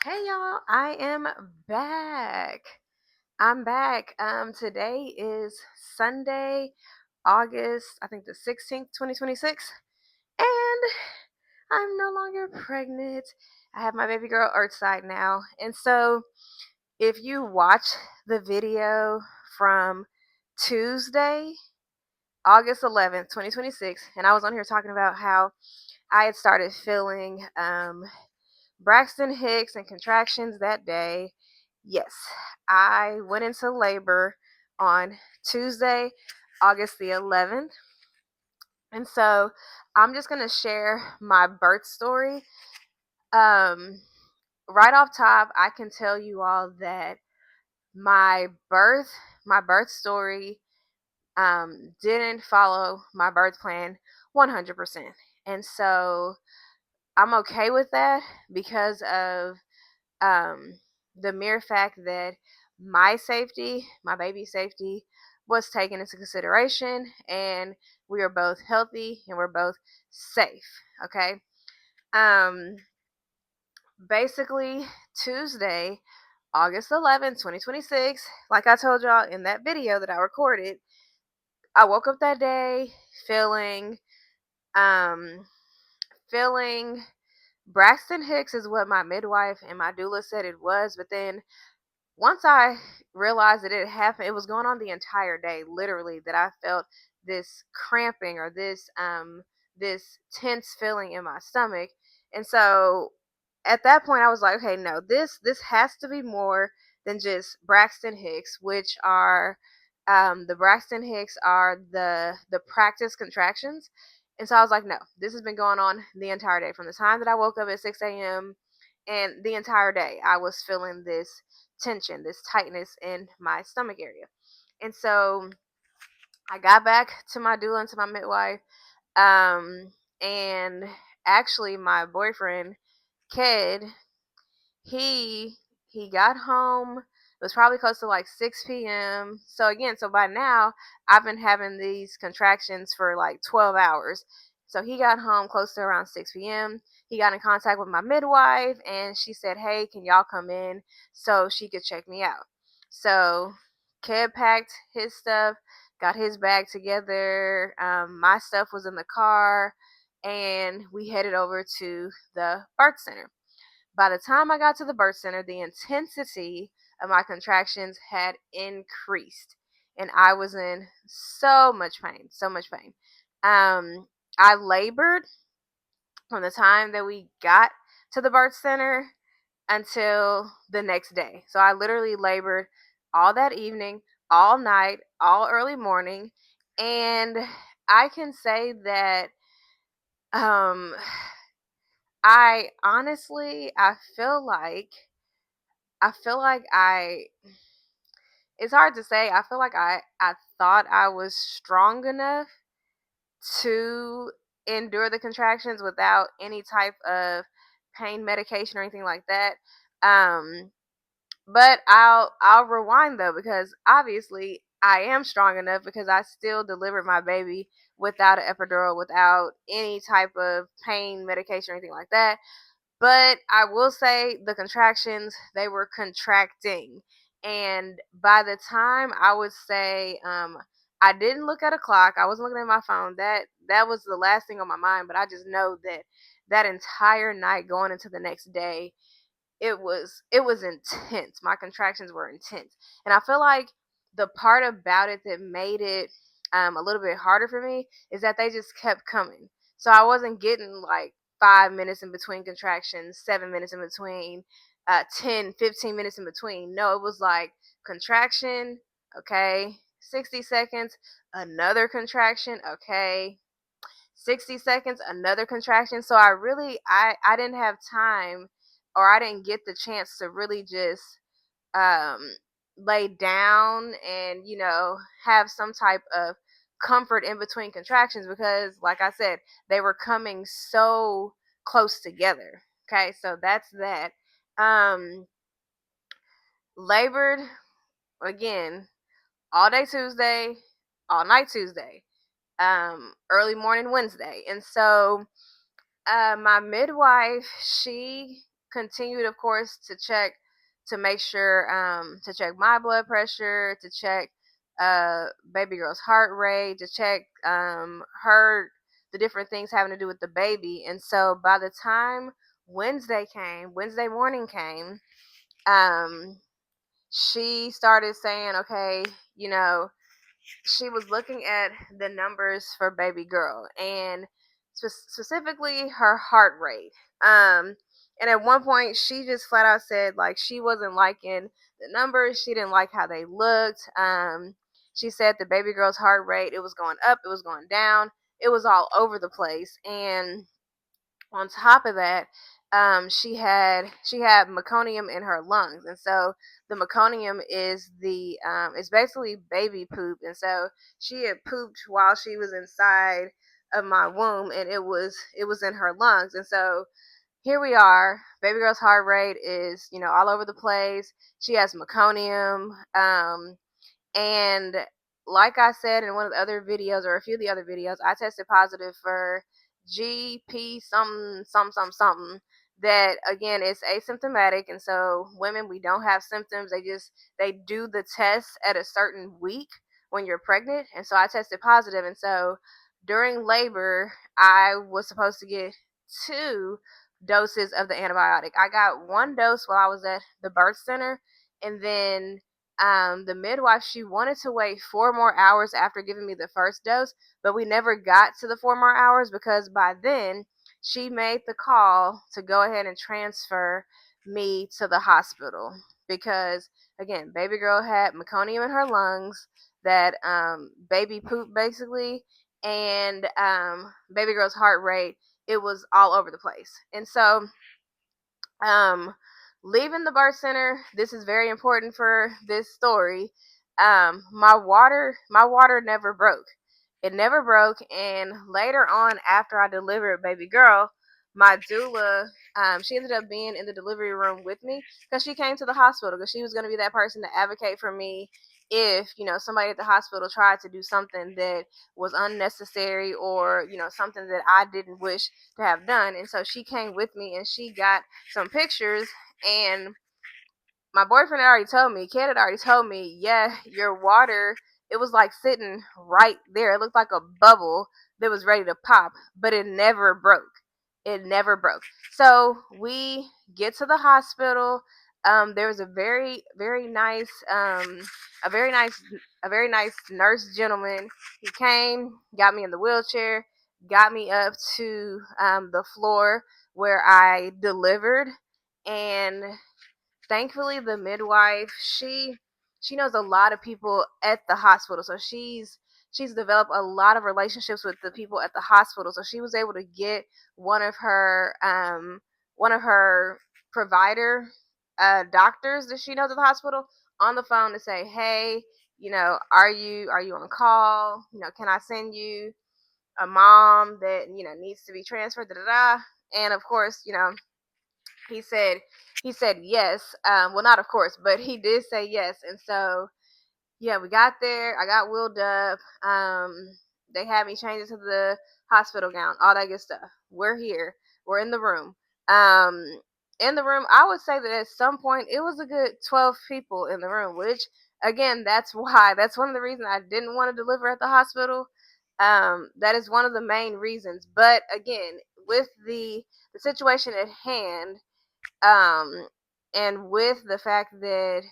Hey y'all, I am back. I'm back. Today is Sunday, August, I think the 16th, 2026, and I'm no longer pregnant. I have my baby girl Earthside now. And so if you watch the video from Tuesday, August 11th, 2026, and I was on here talking about how I had started feeling Braxton Hicks and contractions that day. Yes, I went into labor on Tuesday, August the 11th. And so I'm just going to share my birth story. Um, right off top, I can tell you all that my birth, my birth story didn't follow my birth plan 100%. And so I'm okay with that because of um, the mere fact that my safety, my baby's safety, was taken into consideration, and we are both healthy and we're both safe. Okay. Um, Basically, Tuesday, August 11th, 2026, like I told y'all in that video that I recorded, I woke up that day feeling, um, feeling Braxton Hicks is what my midwife and my doula said it was, but then once I realized that it happened, it was going on the entire day, literally, that I felt this cramping or this tense feeling in my stomach. And so at that point I was like, okay, no, this has to be more than just Braxton Hicks, which are the Braxton Hicks are the practice contractions. And so I was like, no, this has been going on the entire day. From the time that I woke up at 6 a.m. and the entire day I was feeling this tension, this tightness in my stomach area. And so I got back to my doula and to my midwife. And actually, my boyfriend, Ked, he he got home. It was probably close to like 6 p.m. So again, so by now I've been having these contractions for like 12 hours. So he got home close to around 6 p.m. He got in contact with my midwife and she said, "Hey, can y'all come in so she could check me out?" So Kev packed his stuff, got his bag together. My stuff was in the car, and we headed over to the birth center. By the time I got to the birth center, the intensity of my contractions had increased, and I was in so much pain, so much pain. Um, I labored from the time that we got to the birth center until the next day. So I literally labored all that evening, all night, all early morning, and I can say that um I honestly I feel like it's hard to say. I feel like I thought I was strong enough to endure the contractions without any type of pain medication or anything like that. Um but I'll rewind though, because obviously I am strong enough because I still delivered my baby without an epidural, without any type of pain medication or anything like that. But I will say the contractions, they were contracting. And by the time I would say, I didn't look at a clock. I wasn't looking at my phone. That was the last thing on my mind. But I just know that that entire night going into the next day, it was intense. My contractions were intense. And I feel like the part about it that made it a little bit harder for me is that they just kept coming. So I wasn't getting like 5 minutes in between contractions, 7 minutes in between, 10, 15 minutes in between. No, it was like contraction, okay, 60 seconds, another contraction, okay, 60 seconds, another contraction. So I didn't have time, or I didn't get the chance to really just um lay down and, have some type of comfort in between contractions, because like I said, they were coming so close together. Okay, so that's that. Um Labored again all day Tuesday, all night Tuesday, early morning Wednesday. And so my midwife, she continued, of course, to check to make sure to check my blood pressure, to check baby girl's heart rate, to check her the different things having to do with the baby. And so by the time Wednesday morning came, um, she started saying, okay, you know, she was looking at the numbers for baby girl and specifically her heart rate. And at one point, she just flat out said like she wasn't liking the numbers. She didn't like how they looked. She said the baby girl's heart rate, it was going up, it was going down, it was all over the place. And on top of that, she had meconium in her lungs, and so the meconium is basically baby poop, and so she had pooped while she was inside of my womb, and it was in her lungs, and so here we are. Baby girl's heart rate is all over the place. She has meconium. And like I said in one of the other videos, or a few of the other videos, I tested positive for GP something, something, something, something. That again is asymptomatic, and so women, we don't have symptoms. They do the test at a certain week when you're pregnant, and so I tested positive, and so during labor, I was supposed to get 2 doses of the antibiotic. I got 1 dose while I was at the birth center, and then the midwife, she wanted to wait 4 more hours after giving me the first dose, but we never got to the 4 more hours because by then she made the call to go ahead and transfer me to the hospital because again, baby girl had meconium in her lungs, that baby poop basically, and baby girl's heart rate, it was all over the place. And so um, leaving the birth center, this is very important for this story. My water never broke. It never broke, and later on, after I delivered baby girl, my doula, she ended up being in the delivery room with me because she came to the hospital because she was going to be that person to advocate for me if somebody at the hospital tried to do something that was unnecessary, or something that I didn't wish to have done. And so she came with me and she got some pictures, and my boyfriend had already told me, Kid had already told me, yeah, your water, it was like sitting right there. It looked like a bubble that was ready to pop, but it never broke. It never broke. So we get to the hospital. There was a very, very nice, a very nice, a very nice nurse gentleman. He came, got me in the wheelchair, got me up to the floor where I delivered, and thankfully the midwife, she knows a lot of people at the hospital, so she's developed a lot of relationships with the people at the hospital, so she was able to get one of her provider doctors that she knows at the hospital on the phone to say, hey, are you on call, can I send you a mom that needs to be transferred, da da da. And of course, he said he said yes. Well, not of course, but he did say yes. And so yeah, we got there. I got wheeled up. They had me change into the hospital gown, all that good stuff. We're here. We're in the room. Um, in the room, I would say that at some point it was a good 12 people in the room, which again, that's one of the reasons I didn't want to deliver at the hospital. That is one of the main reasons. But again, with the situation at hand, um, and with the fact that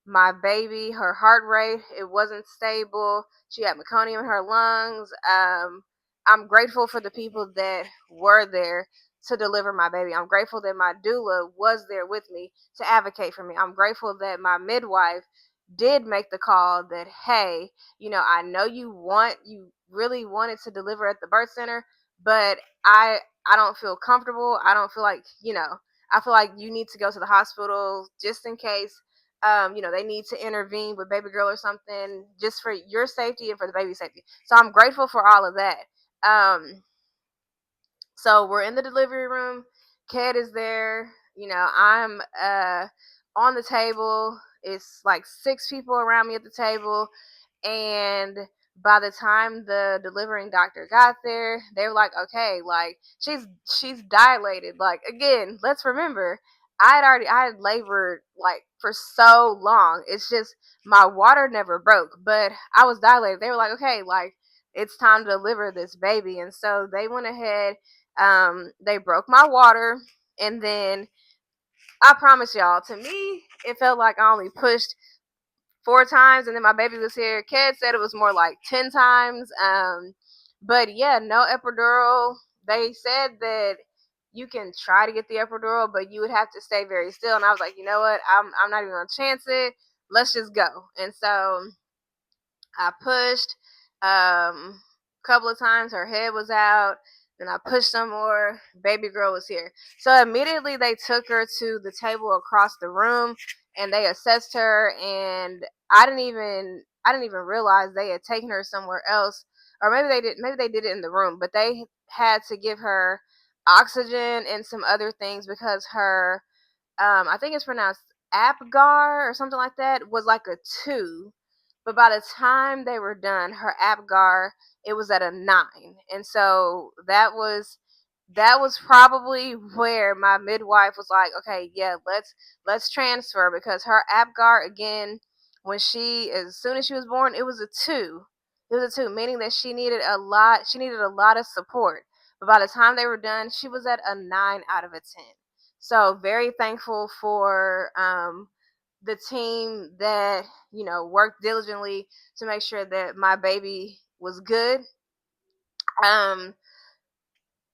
my baby, her heart rate, it wasn't stable. She had meconium in her lungs. I'm grateful for the people that were there to deliver my baby. I'm grateful that my doula was there with me to advocate for me. I'm grateful that my midwife did make the call that, hey, I know you really wanted to deliver at the birth center, but I don't feel comfortable. I don't feel like, I feel like you need to go to the hospital just in case they need to intervene with baby girl or something, just for your safety and for the baby's safety. So I'm grateful for all of that. Um, so we're in the delivery room. Kat is there. I'm on the table. It's like 6 people around me at the table, and by the time the delivering doctor got there, they were like, okay, like she's dilated. Like, again, let's remember, I had labored like for so long. It's just my water never broke, but I was dilated. They were like, okay, like it's time to deliver this baby. And so they went ahead, they broke my water, and then I promise y'all, to me, it felt like I only pushed 4 times, and then my baby was here. Ked said it was more like 10 times. But yeah, no epidural. They said that you can try to get the epidural, but you would have to stay very still. And I was like, you know what? I'm not even gonna chance it. Let's just go. And so I pushed a couple of times. Her head was out. Then I pushed some more. Baby girl was here. So immediately they took her to the table across the room and they assessed her. And I didn't even realize they had taken her somewhere else, or maybe they did. Maybe they did it in the room, but they had to give her oxygen and some other things because her I think it's pronounced Apgar or something like that, was like a 2. But by the time they were done, her Apgar, it was at a 9. And so that was probably where my midwife was like, okay, yeah, let's transfer, because her Apgar, again, when she as soon as she was born, it was a 2. It was a 2, meaning that she needed a lot of support. But by the time they were done, she was at a 9 out of a 10. So very thankful for the team that worked diligently to make sure that my baby was good. Um,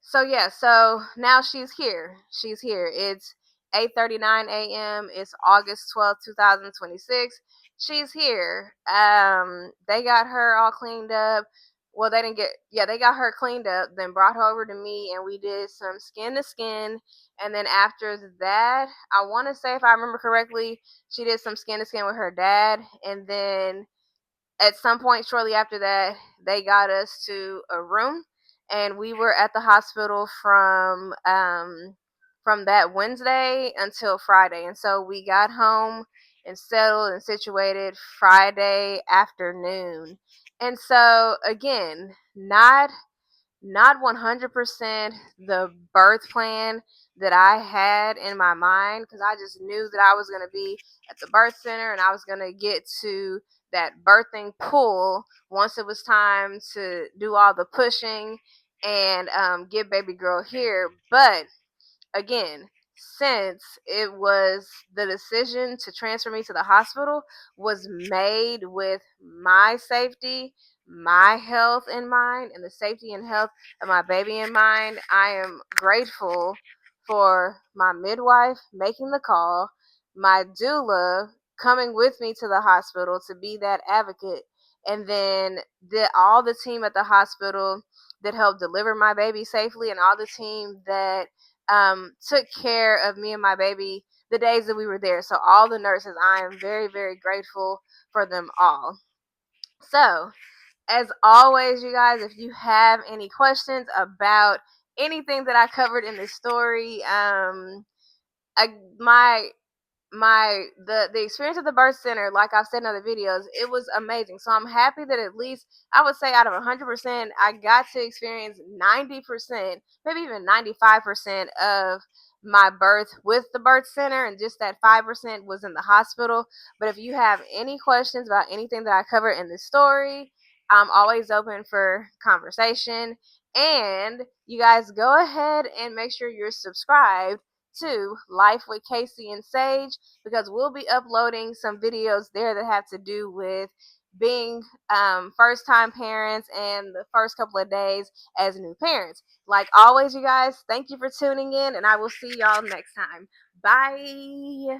so yeah, so now she's here. She's here. It's 8:39 a.m. It's August 12th, 2026. She's here. They got her all cleaned up. Well, they didn't get yeah, they got her cleaned up, then brought her over to me and we did some skin to skin. And then after that, I want to say, if I remember correctly, she did some skin to skin with her dad, and then at some point shortly after that, they got us to a room, and we were at the hospital from that Wednesday until Friday. And so we got home and settled and situated Friday afternoon. And so again, not 100% the birth plan that I had in my mind, because I just knew that I was going to be at the birth center and I was going to get to that birthing pool once it was time to do all the pushing and get baby girl here. But again, since it was the decision to transfer me to the hospital was made with my safety, my health in mind, and the safety and health of my baby in mind, I am grateful for my midwife making the call, my doula coming with me to the hospital to be that advocate, and then all the team at the hospital that helped deliver my baby safely, and all the team that took care of me and my baby the days that we were there. So all the nurses, I am very, very grateful for them all. So as always, you guys, if you have any questions about anything that I covered in this story, I, my the experience at the birth center, like I've said in other videos, it was amazing. So I'm happy that at least, I would say, out of 100%, I got to experience 90%, maybe even 95% of my birth with the birth center, and just that 5% was in the hospital. But if you have any questions about anything that I covered in this story, I'm always open for conversation. And you guys go ahead and make sure you're subscribed to Life with Casey and Sage, because we'll be uploading some videos there that have to do with being first time parents and the first couple of days as new parents. Like always, you guys, thank you for tuning in, and I will see y'all next time. Bye.